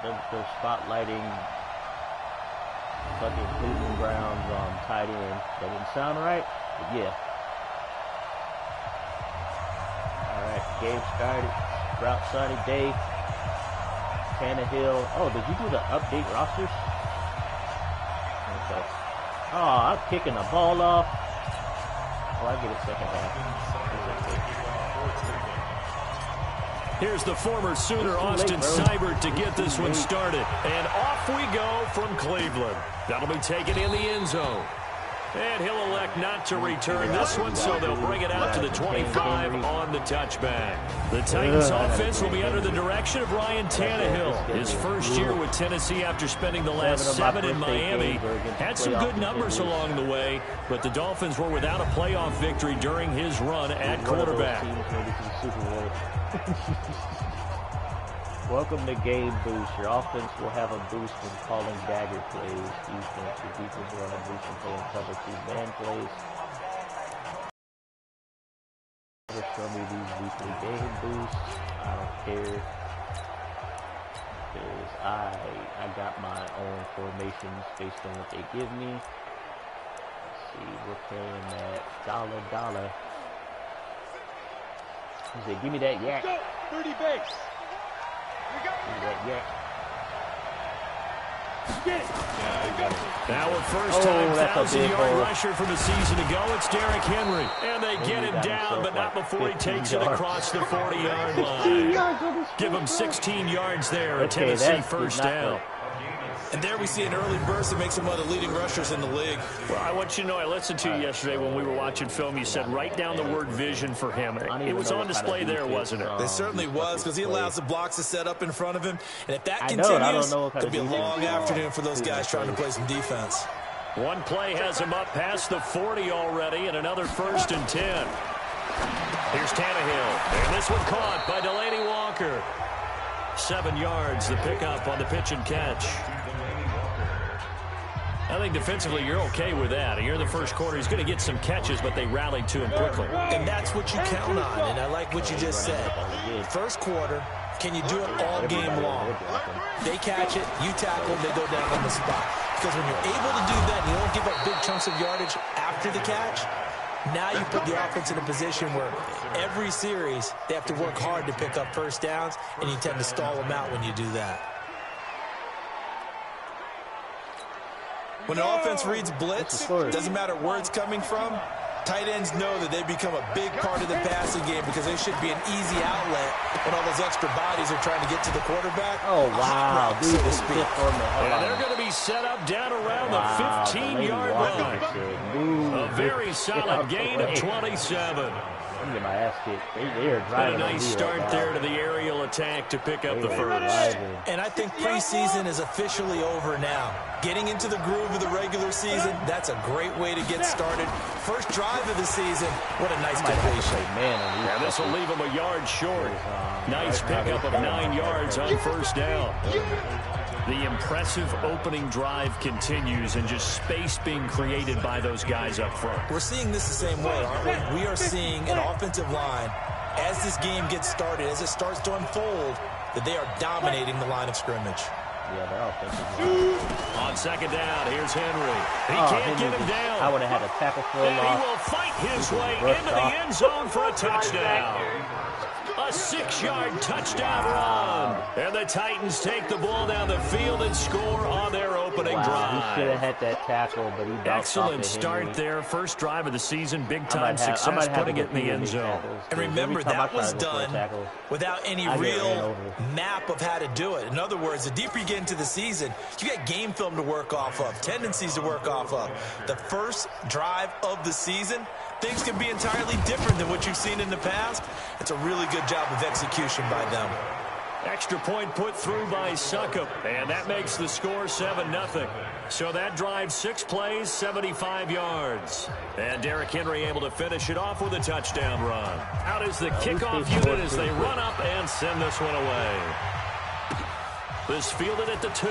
they're spotlighting fucking Cleveland Browns tight end. That didn't sound right, but yeah. Alright, game started. Sprout started. Day. Tannehill. Oh, did you do the update rosters? Okay. Oh, I'm kicking the ball off. Oh, I get a second half. Here's the former Sooner Austin Seibert to get this one started. And off we go from Cleveland. That'll be taken in the end zone. And he'll elect not to return this one, so they'll bring it out to the 25 on the touchback. The Titans offense will be under the direction of Ryan Tannehill. His first year with Tennessee after spending the last 7 in Miami. Had some good numbers along the way, but the Dolphins were without a playoff victory during his run at quarterback. Welcome to Game Boost. Your offense will have a boost when calling dagger plays. Defense, your defense will have a boost when playing cover 2 man plays. Never show me these weekly game boosts. I don't care. Because I got my own formations based on what they give me. Let's see, we're playing that dollar. He said, give me that yak. Go, 30 base. Now a first-time 1,000-yard rusher from a season ago, it's Derrick Henry. And they get him down, but not before he takes it across the 40-yard line. Give him 16 yards there, a Tennessee first down. And there we see an early burst that makes him one of the leading rushers in the league. Well, I want you to know, I listened to you yesterday when we were watching film. You said write down the word vision for him. It was on display there, wasn't it? It certainly was, because he allows the blocks to set up in front of him. And if that continues, it'll be a long afternoon for those guys trying to play some defense. One play has him up past the 40 already, and another 1st and 10. Here's Tannehill. And this one caught by Delaney Walker. 7 yards, the pickup on the pitch and catch. I think defensively you're okay with that. Here in the first quarter, he's going to get some catches, but they rallied to him quickly. And that's what you count on, and I like what you just said. First quarter, can you do it all game long? They catch it, you tackle, they go down on the spot. Because when you're able to do that and you don't give up big chunks of yardage after the catch, now you put the offense in a position where every series they have to work hard to pick up first downs, and you tend to stall them out when you do that. When an offense reads blitz, doesn't matter where it's coming from, tight ends know that they become a big part of the passing game because they should be an easy outlet when all those extra bodies are trying to get to the quarterback. Oh, wow. Dude, so to speak. And they're going to be set up down around the 15-yard line. A very solid gain of 27. I'm getting my ass kicked. They're And driving a nice start there to the aerial attack to pick up the first. And I think preseason is officially over now. Getting into the groove of the regular season, that's a great way to get started. First drive of the season, what a nice completion. And this will leave him a yard short. Nice pickup of 9 yards on first down. The impressive opening drive continues, and just space being created by those guys up front. We're seeing this the same way, aren't we? We are seeing an offensive line, as this game gets started, as it starts to unfold, that they are dominating the line of scrimmage. Yeah, they're offensive. On second down, here's Henry. He can't get him down. I would have had a tackle for a loss. And he will fight his way into the end zone for a touchdown. A 6-yard touchdown run. And the Titans take the ball down the field and score on their opening drive. He should have had that tackle, but he excellent start there. First drive of the season. Big-time success putting it in the end zone. And remember, that was done without any real map of how to do it. In other words, the deeper you get into the season, you got game film to work off of, tendencies to work off of. The first drive of the season, things can be entirely different than what you've seen in the past. It's a really good job of execution by them. Extra point put through by Suckup, and that makes the score 7-0. So that drive 6 plays, 75 yards. And Derrick Henry able to finish it off with a touchdown run. Out is the kickoff unit as they run up and send this one away. This fielded at the 2.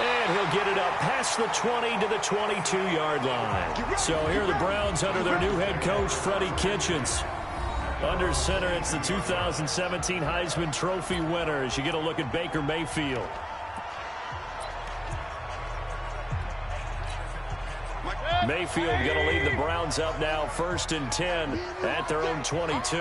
And he'll get it up past the 20 to the 22-yard line. So here are the Browns under their new head coach, Freddie Kitchens. Under center, it's the 2017 Heisman Trophy winner as you get a look at Baker Mayfield. Mayfield going to lead the Browns up now, 1st and 10 at their own 22.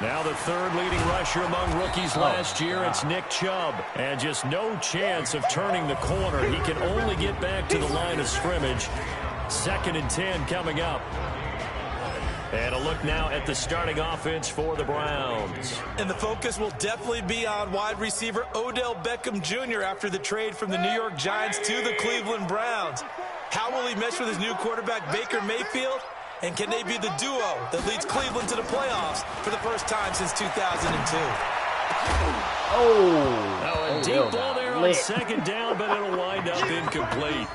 Now the third leading rusher among rookies last year, it's Nick Chubb. And just no chance of turning the corner. He can only get back to the line of scrimmage. 2nd and 10 coming up. And a look now at the starting offense for the Browns. And the focus will definitely be on wide receiver Odell Beckham Jr. after the trade from the New York Giants to the Cleveland Browns. How will he mesh with his new quarterback Baker Mayfield? And can they be the duo that leads Cleveland to the playoffs for the first time since 2002? A deep ball there on 2nd down, but it'll wind up incomplete.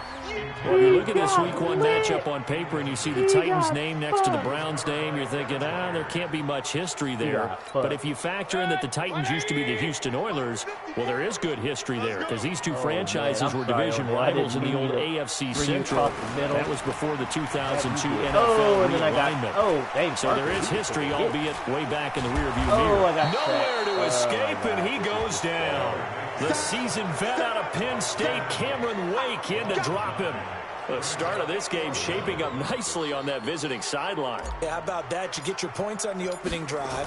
Well, if you look at this Week 1 matchup on paper and you see the Titans' name next to the Browns' name, you're thinking, there can't be much history there. But if you factor in that the Titans used to be the Houston Oilers, well, there is good history there because these two franchises were division rivals in the old AFC Central. That was before the 2002 NFL realignment. So there is history, albeit way back in the rearview mirror. Nowhere to escape, and he goes down. The seasoned vet out of Penn State, Cameron Wake, in to drop him. The start of this game shaping up nicely on that visiting sideline. Yeah, how about that? You get your points on the opening drive.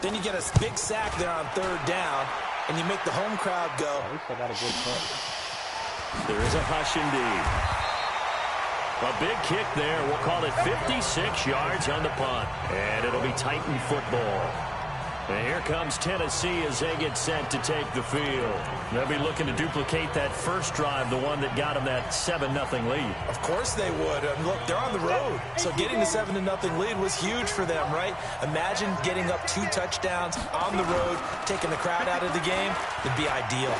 Then you get a big sack there on 3rd down, and you make the home crowd go. At least I got a good punt. There is a hush indeed. A big kick there. We'll call it 56 yards on the punt. And it'll be Titan football. And here comes Tennessee as they get set to take the field. They'll be looking to duplicate that first drive, the one that got them that 7-0 lead. Of course they would. Look, they're on the road. So getting the 7-0 lead was huge for them, right? Imagine getting up 2 touchdowns on the road, taking the crowd out of the game. It'd be ideal.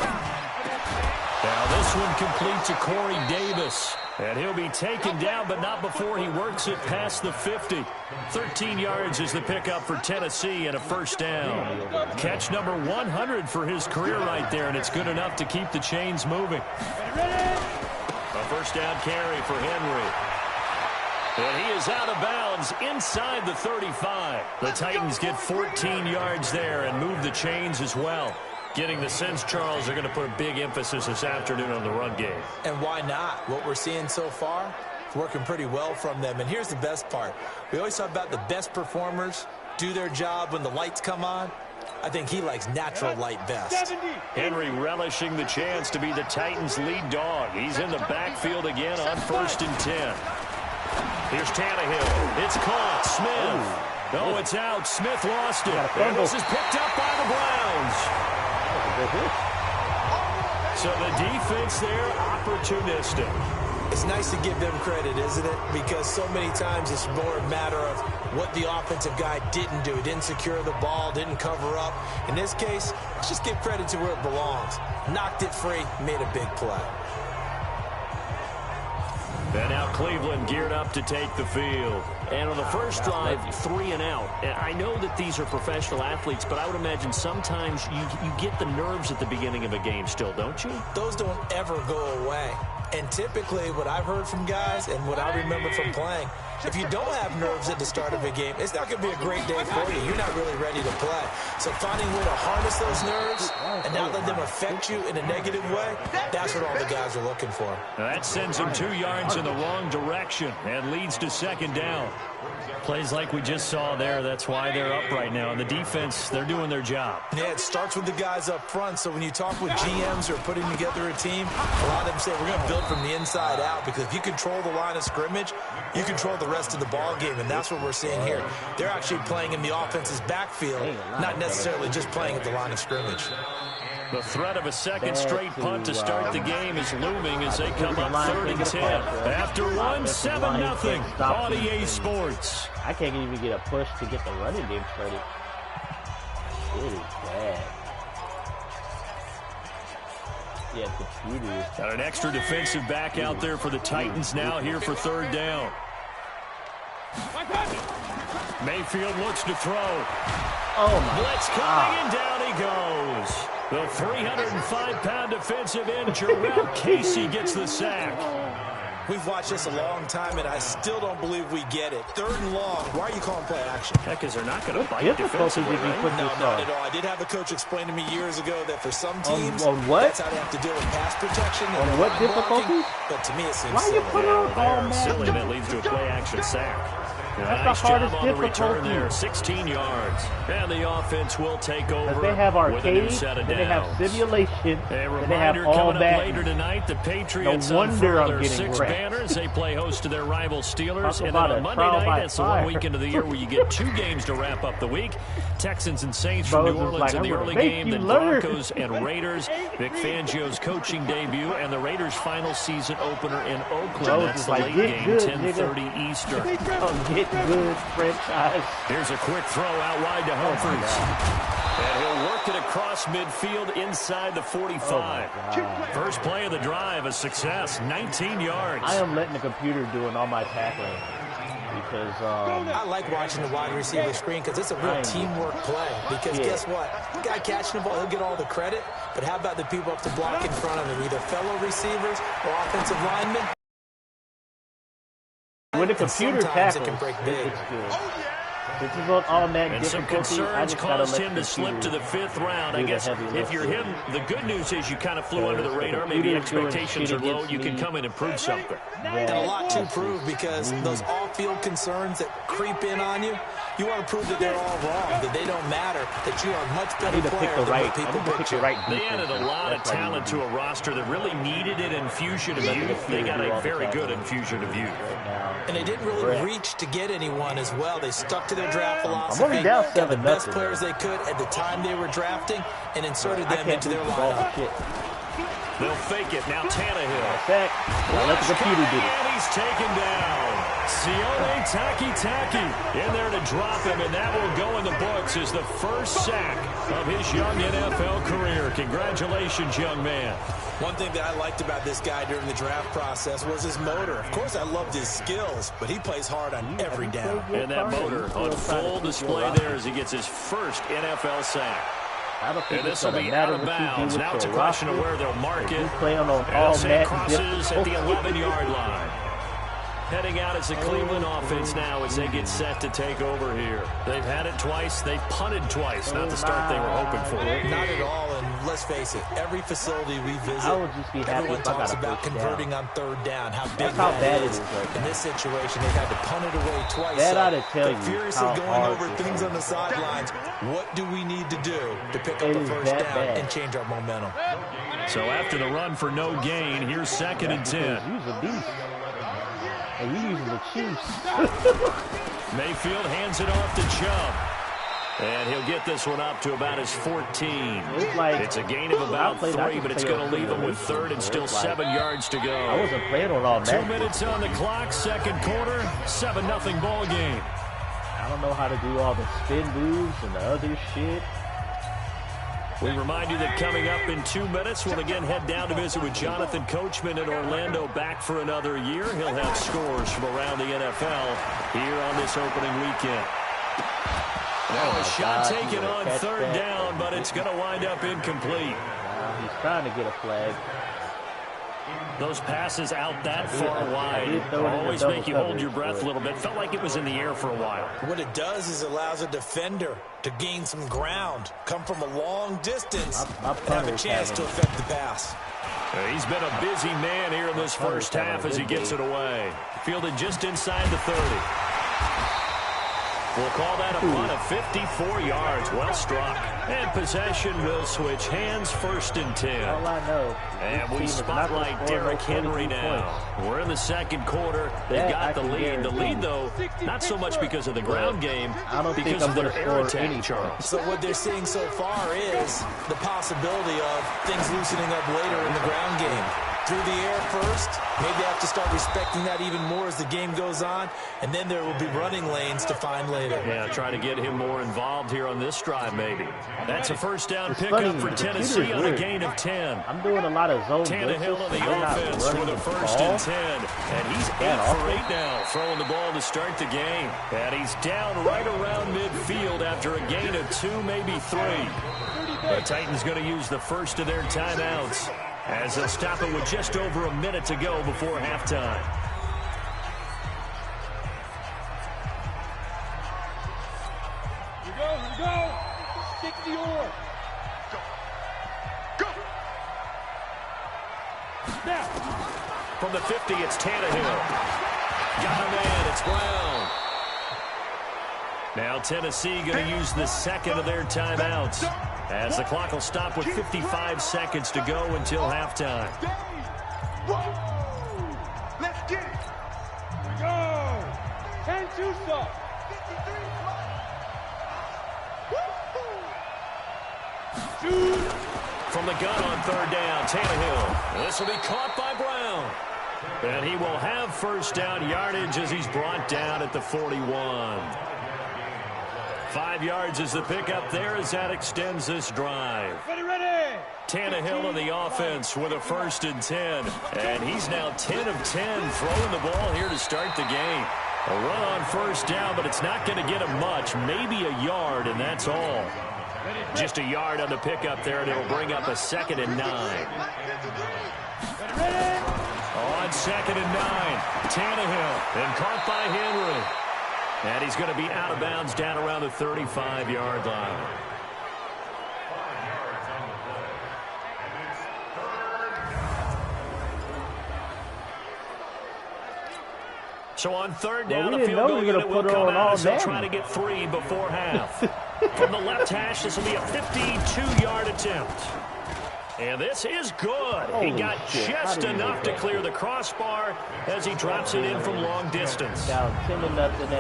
Now this one complete to Corey Davis. And he'll be taken down, but not before he works it past the 50. 13 yards is the pickup for Tennessee and a 1st down. Catch number 100 for his career right there, and it's good enough to keep the chains moving. A 1st down carry for Henry. And he is out of bounds inside the 35. The Titans get 14 yards there and move the chains as well. Getting the sense, Charles, they're going to put a big emphasis this afternoon on the run game. And why not? What we're seeing so far is working pretty well from them. And here's the best part. We always talk about the best performers do their job when the lights come on. I think he likes natural light best. Henry relishing the chance to be the Titans' lead dog. He's in the backfield again on 1st and 10. Here's Tannehill. It's caught. Smith. Oh, it's out. Smith lost it. And this is picked up by the Browns. So the defense there, opportunistic. It's nice to give them credit, isn't it? Because so many times it's more a matter of what the offensive guy didn't do. He didn't secure the ball, didn't cover up. In this case, let's just give credit to where it belongs. Knocked it free, made a big play. And now Cleveland geared up to take the field. And on the first drive, 3 and out. And I know that these are professional athletes, but I would imagine sometimes you get the nerves at the beginning of a game still, don't you? Those don't ever go away. And typically what I've heard from guys and what I remember from playing, if you don't have nerves at the start of a game, it's not going to be a great day for you. You're not really ready to play. So finding a way to harness those nerves and not let them affect you in a negative way, that's what all the guys are looking for. Now that sends them 2 yards in the wrong direction and leads to 2nd down. Plays like we just saw there, that's why they're up right now. And the defense, they're doing their job. Yeah, it starts with the guys up front. So when you talk with GMs who are putting together a team, a lot of them say we're going to build from the inside out, because if you control the line of scrimmage, you control the rest of the ball game, and that's what we're seeing here. They're actually playing in the offense's backfield, not necessarily just playing at the line of scrimmage. The threat of a 2nd straight punt to start the game is looming as they come up 3rd and 10. After one, 7-0 on EA Sports. I can't even get a push to get the running game started. It is bad. Yeah, computers. Got an extra defensive back out there for the Titans now here for 3rd down. Mayfield looks to throw. Oh, my Blitz coming, and down he goes. The 305-pound defensive end, Jarrell Casey, gets the sack. We've watched this a long time, and I still don't believe we get it. 3rd and long. Why are you calling play action? Heck, because they're not going to bite defensively, right? No, not at all. I did have a coach explain to me years ago that for some teams, on what? that's how they have to deal with pass protection. On what difficulty? But to me, it seems why you put on all Madden? Silly, and that leads to a play action sack. That's nice the hardest job on the difficulty. return there, 16 yards. And the offense will take over. They have arcade, then they have simulation, a then they have reminder all coming that. up later tonight, the Patriots No wonder I'm their getting 6 wrecked. banners. They play host to their rival Steelers. Talk And then about on a Monday trial night, by that's the fire. one weekend of the year where you get 2 games to wrap up the week. Texans and Saints from Moses New Orleans like, in the I'm early gonna game, make then you learn. Broncos and Raiders. Vic Fangio's coaching debut, and the Raiders' final season opener in Oakland. Moses That's the like, late get game, good, 10:30 Eastern. Get good, franchise. Here's a quick throw out wide to Humphries. And he'll work it across midfield inside the 45. First play of the drive, a success, 19 yards. I am letting the computer doing all my tackling because I like watching the wide receiver screen because it's a real teamwork play. Because guess what? The guy catching the ball, he'll get all the credit. But how about the people up to block in front of him, either fellow receivers or offensive linemen? when the computer tackles, it can break big. it's good. This is on all that And some difficulty. I concerns just gotta caused let him the to slip to the 5th round. I do the guess heavy if you're lifting. him, the good news is you kind of flew under the the radar. Maybe computer's doing expectations shit are low. against You can me. come in and prove something. And a lot to prove because those off-field concerns that creep in on you, you want to prove that they're all wrong, that they don't matter, that you are a much I better need to player pick the than right. what I people need to pick picture. the right. They added a lot of That's what I talent need to a roster that really needed an infusion of youth. They got a very good infusion of youth. right now. And they didn't really reach to get anyone as well. They stuck to their draft philosophy. I'm only down got the 7-0. best players they could at the time they were drafting and inserted them into their lineup. Shit. They'll fake it. Now Tannehill. Sack. Well, let the computer do it. And he's taken down. Sione Taki in there to drop him, and that will go in the books as the first sack of his young NFL career. Congratulations, young man. One thing that I liked about this guy during the draft process was his motor. Of course, I loved his skills, but he plays hard on every down. And that motor on full display there as he gets his first NFL sack. And this will be out of bounds. Now it's a question of where they'll mark it. They'll say it crosses at the 11-yard line. Heading out as the Cleveland offense now as they get set to take over here. They've had it twice. They've punted twice. Not the start they were hoping for. Not at all, and let's face it, every facility we visit, I would just be happy everyone if I talks got a about first converting down. on 3rd down, how big That's how that bad it is. is right In now. this situation, they've had to punt it away twice. That so ought to tell they're you furiously how going hard over this things is. on the sidelines. What do we need to do to pick up It a is first that down bad. and change our momentum? So after the run for no gain, here's 2nd and 10. Use a beast. And you using the Chiefs. Mayfield hands it off to Chubb. And he'll get this one up to about his 14. It's a gain of about 3, but it's going to leave him with 3rd and still 7 yards to I go. wasn't playing on all 2 that. minutes on the clock, 2nd quarter, 7-0 ball game. I don't know how to do all the spin moves and the other shit. We remind you that coming up in 2 minutes, we'll again head down to visit with Jonathan Coachman in Orlando, back for another year. He'll have scores from around the NFL here on this opening weekend. Now a shot taken on 3rd down, but it's going to wind up incomplete. He's trying to get a flag. Those passes out that far wide always make you hold your breath a little bit. Felt like it was in the air for a while. What it does is allows a defender to gain some ground, come from a long distance, and have a chance to affect the pass. He's been a busy man here in this first half as he gets it away. Fielded just inside the 30. We'll call that a punt of 54 yards. Well struck. And possession will switch hands, 1st and 10. All I know. And we spotlight Derrick Henry now. We're in the 2nd quarter. They've got the lead. The lead, though, not so much because of the ground game, because of their air attack, Charles. So what they're seeing so far is the possibility of things loosening up later in the ground game. Through the air first, maybe they have to start respecting that even more as the game goes on, and then there will be running lanes to find later. Yeah, try to get him more involved here on this drive, maybe. That's a first down pickup for Tennessee on a gain of 10. I'm doing a lot of zone Tannehill on the offense with a 1st and 10. And he's 8 for 8 now, throwing the ball to start the game. And he's down right around midfield after a gain of 2, maybe 3. The Titans going to use the first of their timeouts. as they'll stop it with just over a minute to go before halftime. Here we go. Stick the oar. Go. Now. From the 50, it's Tannehill. Got a man, it's Brown. Now Tennessee going to use the second of their timeouts, as the clock will stop with 55 seconds to go until halftime. Let's get it. Here we go. 10 Tucson. From the gun on third down, Tannehill. This will be caught by Brown. And he will have first down yardage as he's brought down at the 41. 5 yards is the pickup there as that extends this drive. Ready. Tannehill in the offense with a 1st and 10. And he's now 10 of 10 throwing the ball here to start the game. A run on first down, but it's not going to get him much. Maybe a yard, and that's all. Just a yard on the pickup there, and it'll bring up a 2nd and 9. On 2nd and 9, Tannehill, and caught by Henry. And he's going to be out of bounds down around the 35-yard line. So on third down, a field goal unit will come out as they'll try to get 3 before half. From the left hash, this will be a 52-yard attempt. And this is good. He got just enough to clear the crossbar as he drops it in from long distance.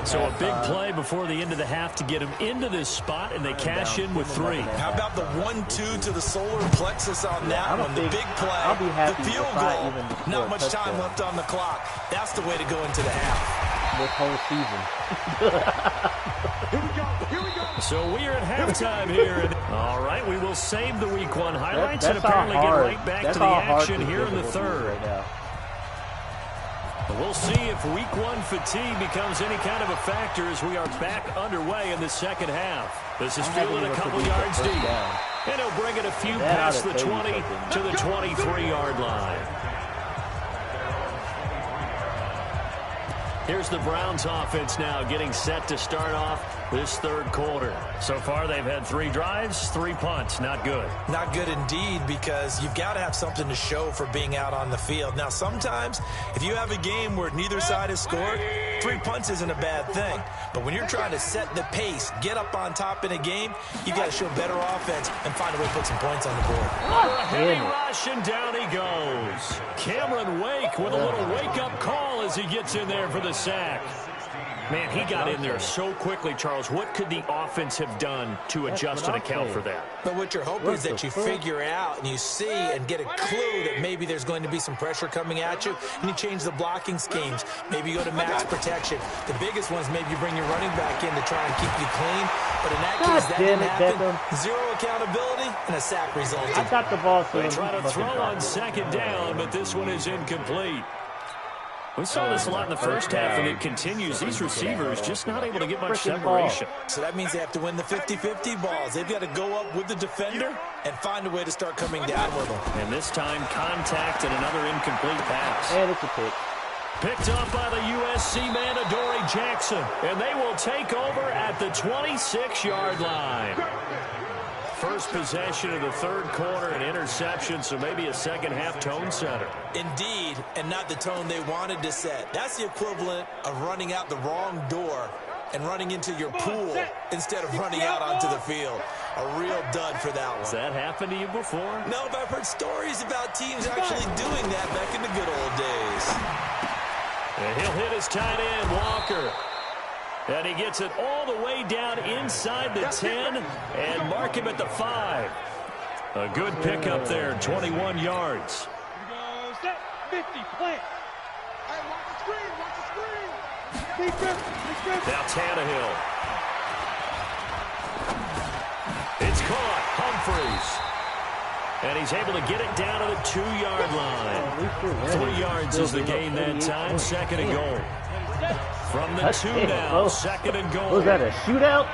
So a big play before the end of the half to get him into this spot, and they cash in with 3. How about the 1-2 to the solar plexus on that one? The big play, the field goal. Not much time left on the clock. That's the way to go into the half. This whole season. Here we go. So we are at halftime here. All right, we will save the Week 1 highlights and apparently get right back to the action here in the third. We'll see if Week 1 fatigue becomes any kind of a factor as we are back underway in the second half. This is fielded a couple yards deep. And he'll bring it a few past the 20 to the 23-yard line. Here's the Browns offense now getting set to start off this third quarter. So far, they've had 3 drives, 3 punts. Not good. Not good indeed, because you've got to have something to show for being out on the field. Now, sometimes, if you have a game where neither side has scored, 3 punts isn't a bad thing. But when you're trying to set the pace, get up on top in a game, you've got to show better offense and find a way to put some points on the board. A heavy rush, and down he goes. Cameron Wake with a little wake-up call as he gets in there for the sack. Man, he got in there so quickly, Charles. What could the offense have done to adjust and account for that? But what you're hoping is that you figure out and you see and get a clue that maybe there's going to be some pressure coming at you, and you change the blocking schemes. Maybe you go to max protection. The biggest one is maybe you bring your running back in to try and keep you clean. But in that case, that didn't happen. 0 accountability and a sack resulted. I got the ball. They try to throw on second down, but this one is incomplete. We saw this a lot in the first half, and it continues. These receivers just not able to get much separation. So that means they have to win the 50-50 balls. They've got to go up with the defender and find a way to start coming down with them. And this time, contact and another incomplete pass. And it's a pick. Picked up by the USC man, Adoree Jackson. And they will take over at the 26-yard line. First possession of the third quarter, an interception, so maybe a second-half tone setter. Indeed, and not the tone they wanted to set. That's the equivalent of running out the wrong door and running into your pool instead of running out onto the field. A real dud for that one. Has that happened to you before? No, but I've heard stories about teams actually doing that back in the good old days. And he'll hit his tight end, Walker. And he gets it all the way down inside the 10 and mark him at the 5. A good pickup there, 21 yards. Here we go. Set. 50. Plant. Hey, watch the screen. Watch the screen. Now Tannehill. It's caught. Humphreys. And he's able to get it down to the 2-yard line. 3 yards is the gain that time. Second and goal. From the 2 now, second and goal. Was that a shootout?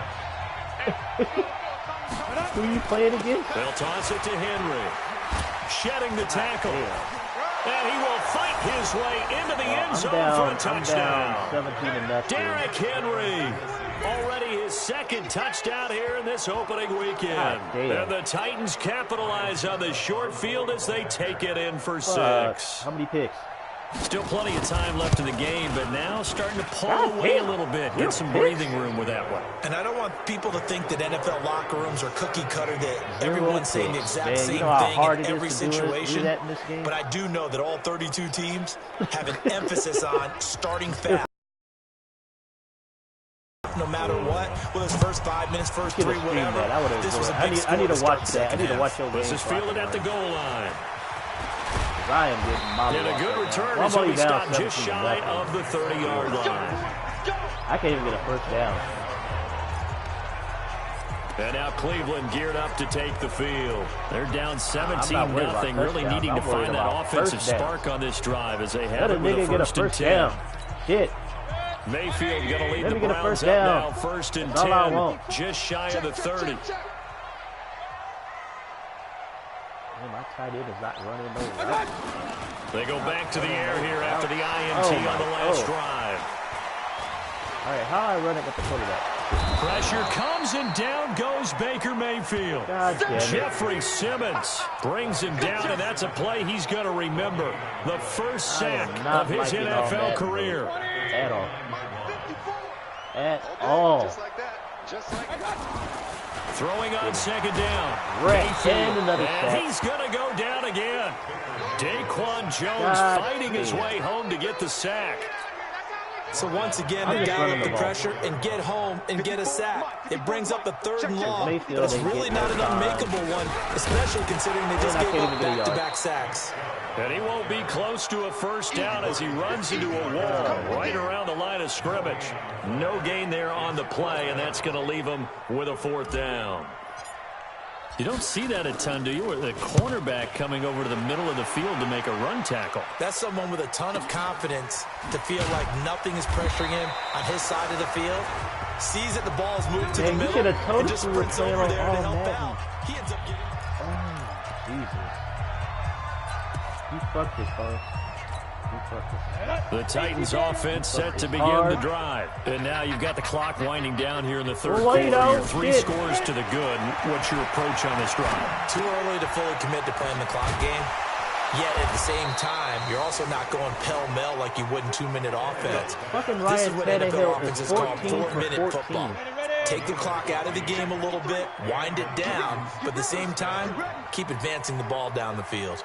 Who are you playing against? They'll toss it to Henry. shedding the tackle. And he will fight his way into the end zone for a touchdown. 17-0. Derrick Henry, already his second touchdown here in this opening weekend. And the Titans capitalize on the short field as they take it in for 6. How many picks? Still plenty of time left in the game, but now starting to pull away a little bit. Get some breathing room with that one. And I don't want people to think that NFL locker rooms are cookie cutter, that everyone's saying the exact same thing in every situation. But I do know that all 32 teams have an emphasis on starting fast. No matter what, whether it's first 5 minutes, first 3, whatever. This was a big score. I need to watch that. I need to watch those games. This is fielded at the goal line. I am getting molly. And a good return as we stop just shy of the 30-yard line. I can't even get a first down. And now Cleveland geared up to take the field. They're down 17-0, really needing to find that offensive spark on this drive as they have it with a first and 10. Shit. Mayfield going to lead the Browns up now, first and 10, just shy of the 30. My tight end is not running over. They go back to the air here after the INT on the last drive. All right, how I run it with the quarterback? Pressure comes and down goes Baker Mayfield. Jeffrey Simmons brings him down, and that's a play he's going to remember. The first sack of his NFL career. At all. At all. Just like that. Throwing on second down. And he's going to go down again. Daquan Jones fighting his way home to get the sack. So once again, they dial up the pressure and get home and get a sack. It brings up a 3rd and long, but it's really not an unmakeable one, especially considering they just gave up back-to-back sacks. And he won't be close to a first down as he runs into a wall right around the line of scrimmage. No gain there on the play, and that's going to leave him with a 4th down. You don't see that a ton, do you? With the cornerback coming over to the middle of the field to make a run tackle. That's someone with a ton of confidence to feel like nothing is pressuring him on his side of the field. Sees that the ball's moved to the middle and just sprints over there to help out. He ends up getting... Oh, Jesus. You fucked this, bro. The Titans offense set to begin the drive. And now you've got the clock winding down here in the 3rd quarter. You're 3 scores to the good. What's your approach on this drive? Too early to fully commit to playing the clock game. Yet at the same time, you're also not going pell-mell like you would in 2-minute offense. This is what NFL offense is called 4-minute football. Take the clock out of the game a little bit, wind it down, but at the same time, keep advancing the ball down the field.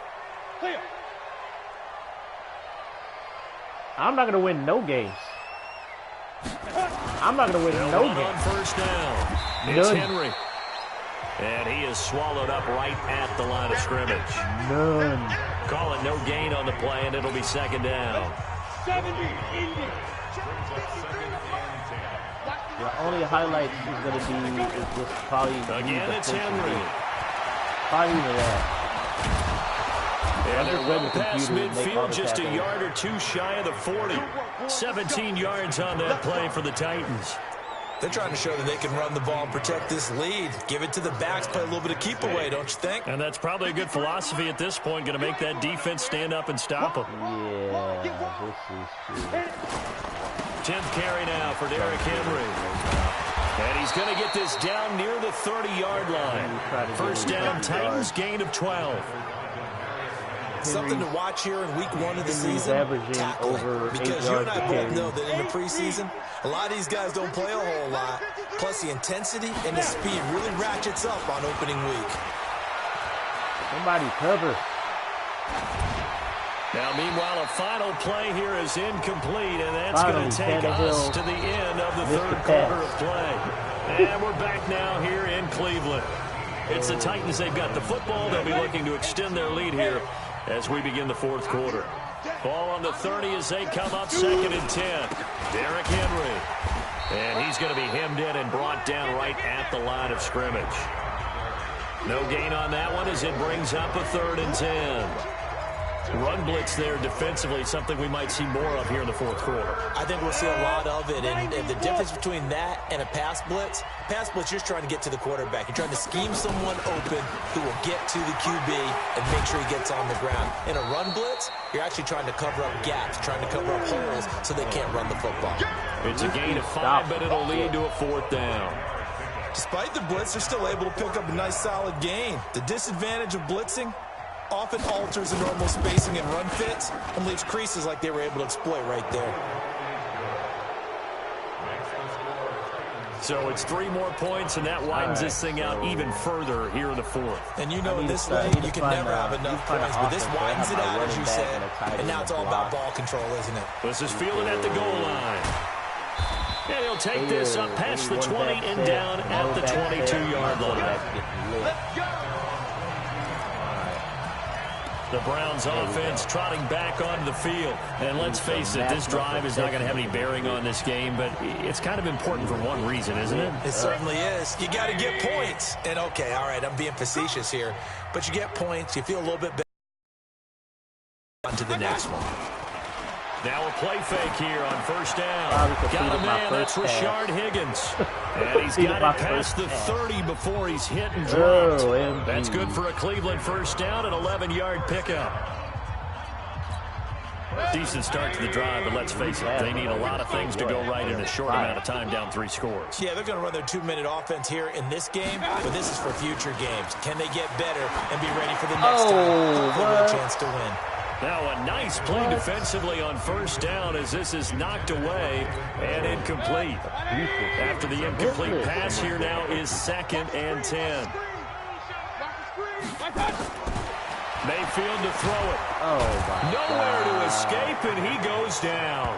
I'm not going to win no games. I'm not going to win no games. On first down. It's Henry. And he is swallowed up right at the line of scrimmage. None. Call it no gain on the play, and it'll be second down. 70 Indy. The only highlight is going to be is just probably... Again, it's Henry. Probably that. And they're well past midfield, just a yard or two shy of the 40. 17 yards on that play for the Titans. They're trying to show that they can run the ball and protect this lead. Give it to the backs, play a little bit of keep away, don't you think? And that's probably a good philosophy at this point, going to make that defense stand up and stop them. Yeah, this is true. 10th carry now for Derrick Henry. And he's going to get this down near the 30-yard line. First down, Titans, gain of 12. Something to watch here in week 1 of the season, tackling. Because you and I both know that in the preseason, a lot of these guys don't play a whole lot. Plus, the intensity and the speed really ratchets up on opening week. Somebody cover. Now, meanwhile, a final play here is incomplete, and that's going to take us to the end of the 3rd quarter of play. And we're back now here in Cleveland. It's the Titans. They've got the football. They'll be looking to extend their lead here as we begin the 4th quarter. Ball on the 30 as they come up 2nd and 10. Derrick Henry. And he's going to be hemmed in and brought down right at the line of scrimmage. No gain on that one as it brings up a 3rd and 10. Run blitz there defensively, something we might see more of here in the fourth quarter. I think we'll see a lot of it, and the difference between that and a pass blitz, you're trying to get to the quarterback. You're trying to scheme someone open who will get to the QB and make sure he gets on the ground. In a run blitz, you're actually trying to cover up gaps, trying to cover up holes so they can't run the football. It's a gain of 5, but it'll lead to a fourth down. Despite the blitz, they're still able to pick up a nice solid gain. The disadvantage of blitzing often alters the normal spacing and run fits and leaves creases like they were able to exploit right there. So it's 3 more points, and that widens this thing out even further here in the fourth. And you know in this league, you can never have enough points, but this widens it out, as you said, and now it's all about ball control, isn't it? This is fielded at the goal line. And he'll take this up past the 20 and down at the 22-yard line. Let's go. The Browns offense trotting back onto the field. And let's face it, this drive is not going to have any bearing on this game, but it's kind of important for one reason, isn't it? It certainly is. You got to get points. And, okay, all right, I'm being facetious here, but you get points, you feel a little bit better. On to the next one. Now a play fake here on first down. Got a man, that's Rashard Higgins. And he's got it past the 30 before he's hit and dropped. That's good for a Cleveland first down, an 11-yard pickup. Decent start to the drive, but let's face it, they need a lot of things to go right in a short amount of time, down 3 scores. Yeah, they're going to run their 2-minute offense here in this game, but this is for future games. Can they get better and be ready for the next time? Hopefully with a chance to win. Now a nice play defensively on first down as this is knocked away and incomplete. After the incomplete pass here now is 2nd and 10. Mayfield to throw it. Nowhere to escape, and he goes down.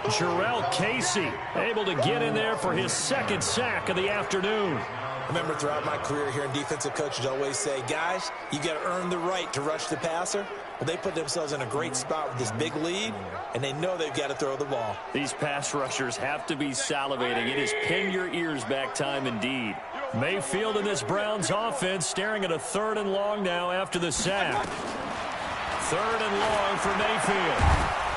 Jarrell Casey able to get in there for his 2nd sack of the afternoon. Remember, throughout my career here in defensive coaches always say, guys, you got to earn the right to rush the passer. Well, they put themselves in a great spot with this big lead, and they know they've got to throw the ball. These pass rushers have to be salivating. It is pin your ears back time indeed. Mayfield in this Browns offense staring at a 3rd and long now after the sack. 3rd and long for Mayfield.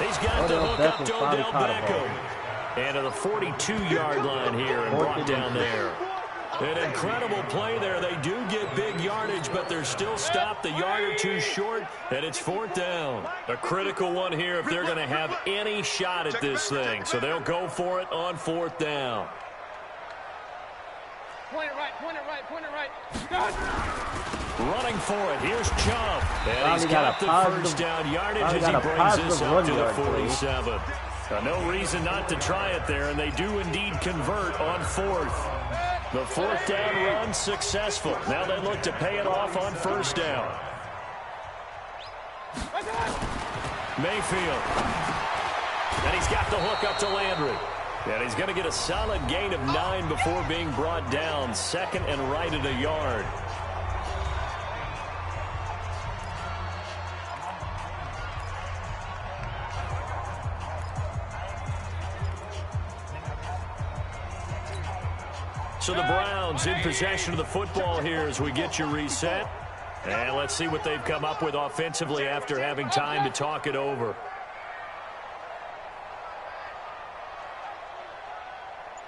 He's got the hook up to Odell Beckham. And to the 42-yard line here and brought down there. An incredible play there. They do get big yardage, but they're still stopped a yard or 2 short, and it's 4th down. A critical one here if they're going to have any shot at this thing. So they'll go for it on 4th down. Point it right, point it right, point it right. Running for it. Here's Chubb. And he's got the first down yardage as he brings this up to the 47. No reason not to try it there, and they do indeed convert on 4th. The 4th down run successful. Now they look to pay it off on 1st down. Mayfield. And he's got the hook up to Landry. And he's going to get a solid gain of 9 before being brought down. 2nd and right at a yard. So the Browns in possession of the football here as we get you reset. And let's see what they've come up with offensively after having time to talk it over.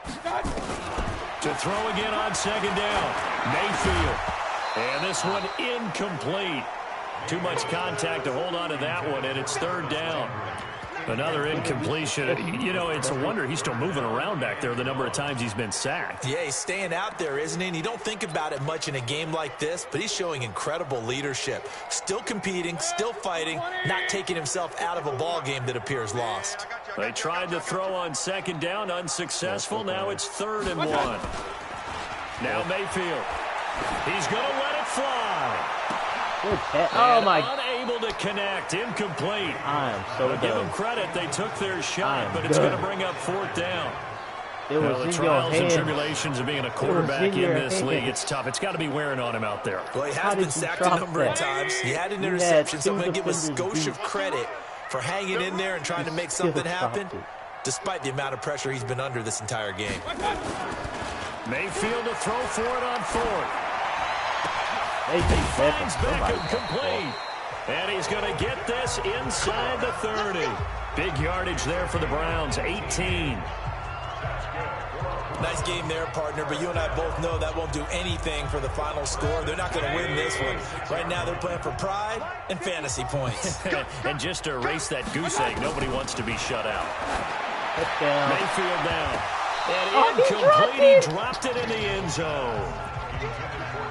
To throw again on 2nd down. Mayfield. And this one incomplete. Too much contact to hold on to that one, and it's 3rd down. Another incompletion. You know, it's a wonder he's still moving around back there the number of times he's been sacked. Yeah, he's staying out there, isn't he? And you don't think about it much in a game like this, but he's showing incredible leadership. Still competing, still fighting, not taking himself out of a ball game that appears lost. They tried to throw on 2nd down, unsuccessful. Now it's 3rd and 1. Now Mayfield. He's going to let it fly. Oh, my. Unable to connect. Incomplete. I am so Give them credit. They took their shot, but it's going to bring up 4th down. The trials and tribulations of being a quarterback in this league, it's tough. It's got to be wearing on him out there. Well, he has been sacked a number of times. He had an interception, so I'm going to give a skosh of credit for hanging in there and trying to make something happen, despite the amount of pressure he's been under this entire game. Mayfield to throw for it on 4th. He finds Beckham complete. And he's going to get this inside the 30. Big yardage there for the Browns, 18. Nice game there, partner, but you and I both know that won't do anything for the final score. They're not going to win this one. Right now they're playing for pride and fantasy points. And just to erase that goose egg, nobody wants to be shut out. Mayfield down. And incomplete. He dropped it in the end zone.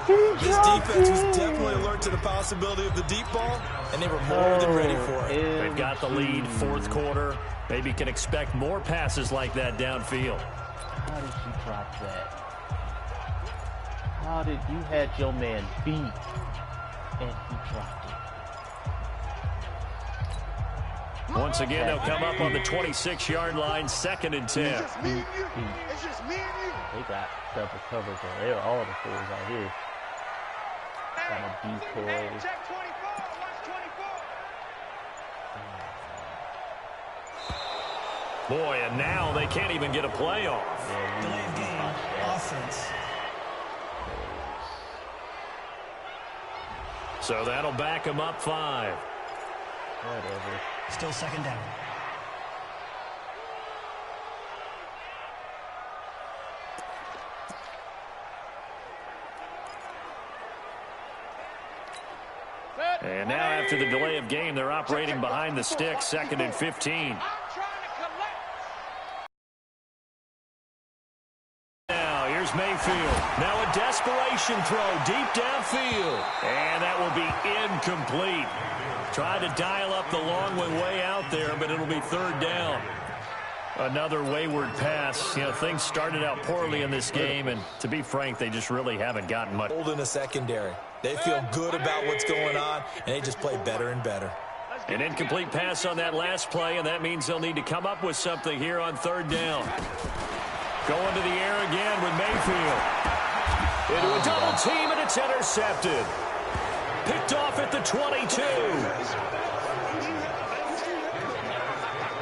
This defense was definitely alert to the possibility of the deep ball, and they were more than ready for it. They've got the lead, fourth quarter. Maybe can expect more passes like that downfield. How did she drop that? How did you had your man beat and he dropped it? Once again, they'll come up on the 26-yard line, 2nd and 10. It's just me and you. It's just me and you. They got double coverage on there. All the fools out here. Got a decoy. Check 24. Watch 24. Boy, and now they can't even get a play off. Delay of game, offense. So that'll back them up 5. Whatever. Still 2nd down. And now after the delay of game, they're operating behind the stick, 2nd and 15. Now here's Mayfield. Now a desperation throw deep downfield. And that will be incomplete. Tried to dial up the long one way out there, but it'll be 3rd down. Another wayward pass. You know, things started out poorly in this game, and to be frank, they just really haven't gotten much. Holding the secondary. They feel good about what's going on, and they just play better and better. An incomplete pass on that last play, and that means they'll need to come up with something here on 3rd down. Going to the air again with Mayfield. Into a double team, and it's intercepted. Picked off at the 22.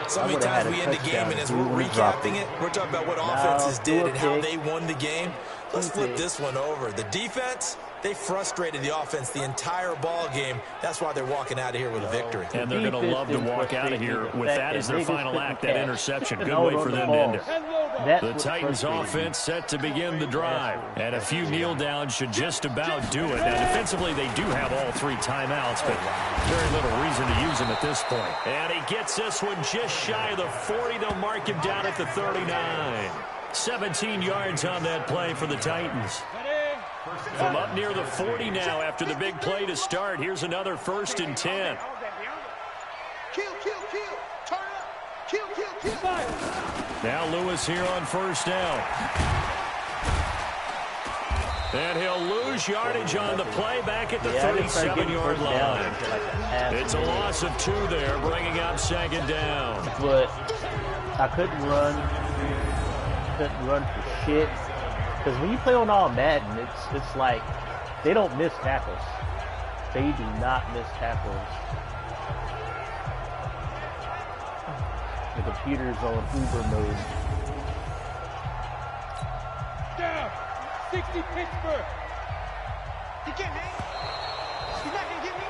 So many times we end the game, and as we're recapping it, we're talking about what offenses did and how they won the game. Let's flip this one over. The defense, they frustrated the offense the entire ball game. That's why they're walking out of here with a victory. And they're going to love to walk out of here with that as their final act, that interception. Good way for them to end it. The Titans offense set to begin the drive. And a few kneel downs should just about do it. Now, defensively, they do have all 3 timeouts, but very little reason to use them at this point. And he gets this one just shy of the 40. They'll mark him down at the 39. 17 yards on that play for the Titans. From up near the 40 now after the big play to start. Here's another 1st and 10. Kill, kill, kill. Turn up. Kill, kill, kill. Now Lewis here on 1st down. And he'll lose yardage on the play back at the 37-yard line. It's a loss of 2 there, bringing up 2nd down. But I couldn't run. Couldn't run for shit. Because when you play on all Madden, it's like they don't miss tackles. They do not miss tackles. The computer's on Uber mode. Down. 60 Pittsburgh. He can't hang. He's not going to get me.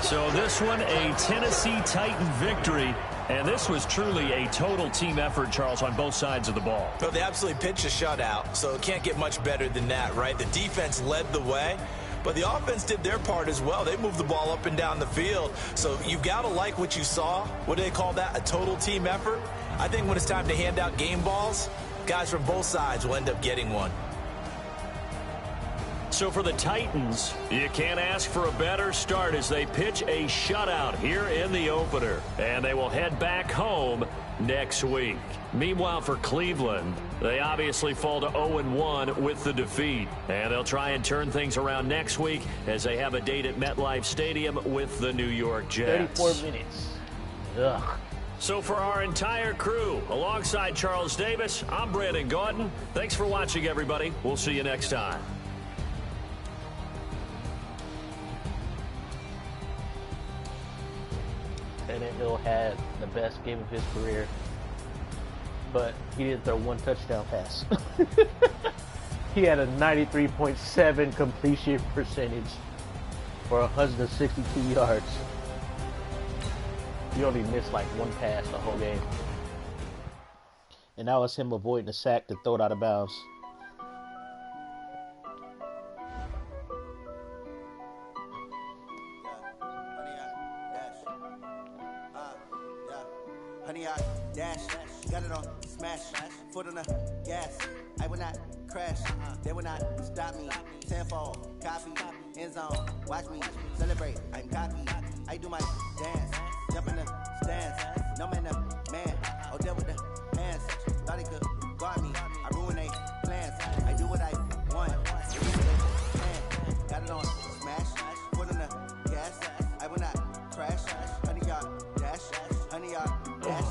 So this one, a Tennessee Titan victory. And this was truly a total team effort, Charles, on both sides of the ball. Well, they absolutely pitched a shutout, so it can't get much better than that, right? The defense led the way, but the offense did their part as well. They moved the ball up and down the field, so you've got to like what you saw. What do they call that? A total team effort? I think when it's time to hand out game balls, guys from both sides will end up getting one. So for the Titans, you can't ask for a better start as they pitch a shutout here in the opener. And they will head back home next week. Meanwhile, for Cleveland, they obviously fall to 0-1 with the defeat. And they'll try and turn things around next week as they have a date at MetLife Stadium with the New York Jets. 34 minutes. Ugh. So for our entire crew, alongside Charles Davis, I'm Brandon Gautin. Thanks for watching, everybody. We'll see you next time. Tannehill had the best game of his career, but he didn't throw 1 touchdown pass. He had a 93.7 completion percentage. for 162 yards. He only missed like one pass the whole game. And that was him avoiding the sack to throw it out of bounds. Honey, I dash, got it on smash, foot on the gas. I will not crash, they will not stop me. Tenfold, copy, end zone, watch me celebrate. I'm cocky, I do my dance, jump in the stands. No man, the man, oh, deal with the hands. Thought he could guard me, I ruin they plans. I do what I want, got it on smash, foot on the gas. I will not crash, honey, y'all dash, honey, y'all. Dash,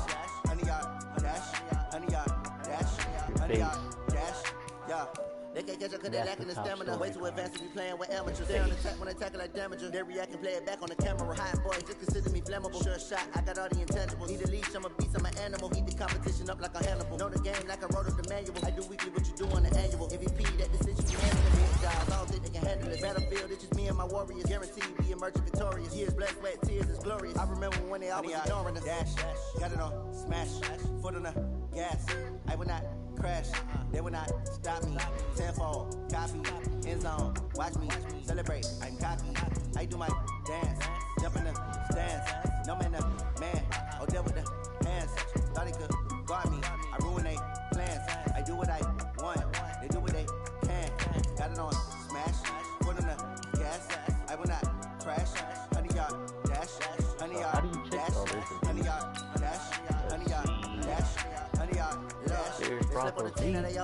honey yard, dash, honey yard, dash, honey yard, dash, yeah. They can't catch up cause they lacking the stamina. Way too advanced to be playing with amateurs. They on attack when I tackle like damager. They react and play it back on the camera. Hot boy, just consider me flammable. Sure shot, I got all the intangibles. Need a leash, I'm a beast, I'm an animal. Heat the competition up like a Hannibal. Know the game like I wrote up the manual. I do weekly what you do on the annual. MVP, that decision you handle it. Guys, I don't think they can handle it. Battlefield, it's just me and my warriors. Guaranteed be emerging victorious. Years, blood, sweat, tears, is glorious. I remember when they always ignoring us. Dash, got it on smash, foot on the gas. I will not crash, they will not stop me. Tenfold, copy, end zone, watch me celebrate. I'm cocky, I do my dance, jump in the stands. No man, the man, oh, deal with the hands. Thought he could guard me, I ruin they plans. I do what I want, they do what they can. Got it on smash, foot on the gas. I will not crash, honey yard, dash, honey yard, dash, honey yard, dash, honey yard, dash, honey yard, dash. Broncos D, Coach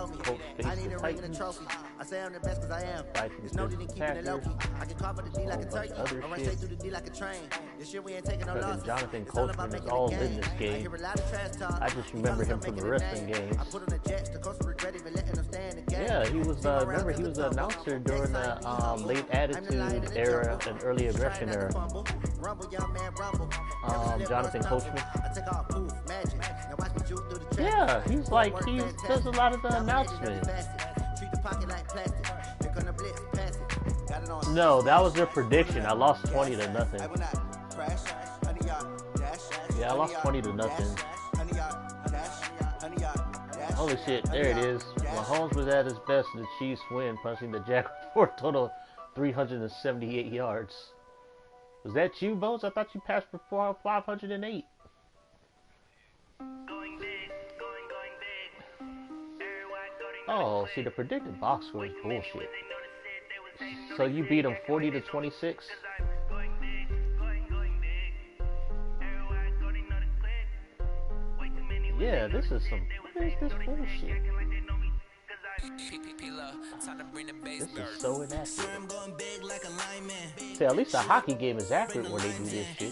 I need a ring and a trophy. I say I'm the best cause I am. It's no need in keeping it low key. I can carve up the D like a turkey. I run straight through the D like a train. This year we ain't taking no losses. Jonathan Coachman is all in this game. I just remember him from the wrestling games. Yeah, he was, remember he was the announcer during the late attitude era and early aggression era. Jonathan Coachman. Yeah, he's like, he does a lot of the announcements. No, that was their prediction. I lost 20 to nothing. Yeah, I lost 20 to nothing. Holy shit, there it is. Mahomes was at his best and the Chiefs win, punching the Jaguars for a total of 378 yards. Was that you, Bones? I thought you passed for 508. Oh, see, the predicted box score is bullshit. So you beat them 40 to 26? Yeah, this is some. What is this bullshit? This is so inaccurate. See, at least a hockey game is accurate when they do this shit.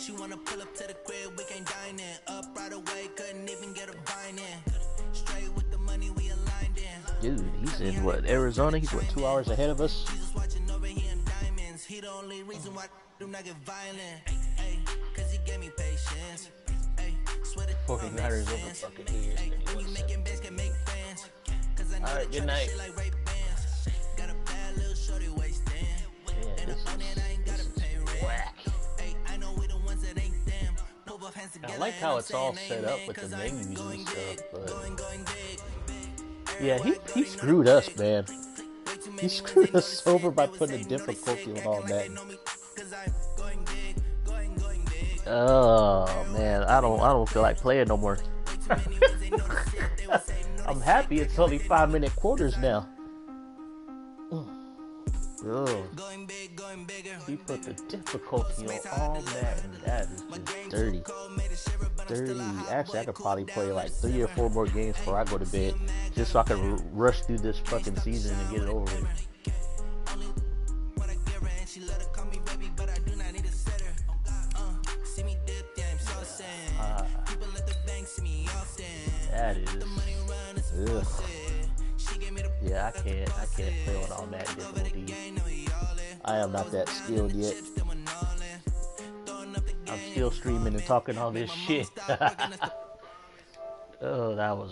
Dude, he's in what, Arizona? He's what, 2 hours ahead of us? 49ers over fucking here. Alright, good night. Yeah, this is whack. I like how it's all set up with the menus and stuff, but yeah, he screwed us, man. He screwed us over by putting a difficulty on all that. Oh man, I don't feel like playing no more. I'm happy it's only 5-minute quarters now. Oh. He put the difficulty on all that, and that is just dirty. Dirty. Actually, I could probably play like 3 or 4 more games before I go to bed, just so I can rush through this fucking season and get it over with. That is. Ugh. Yeah, I can't play on all that difficulty. I am not that skilled yet. I'm still streaming and talking all this shit. Oh, that was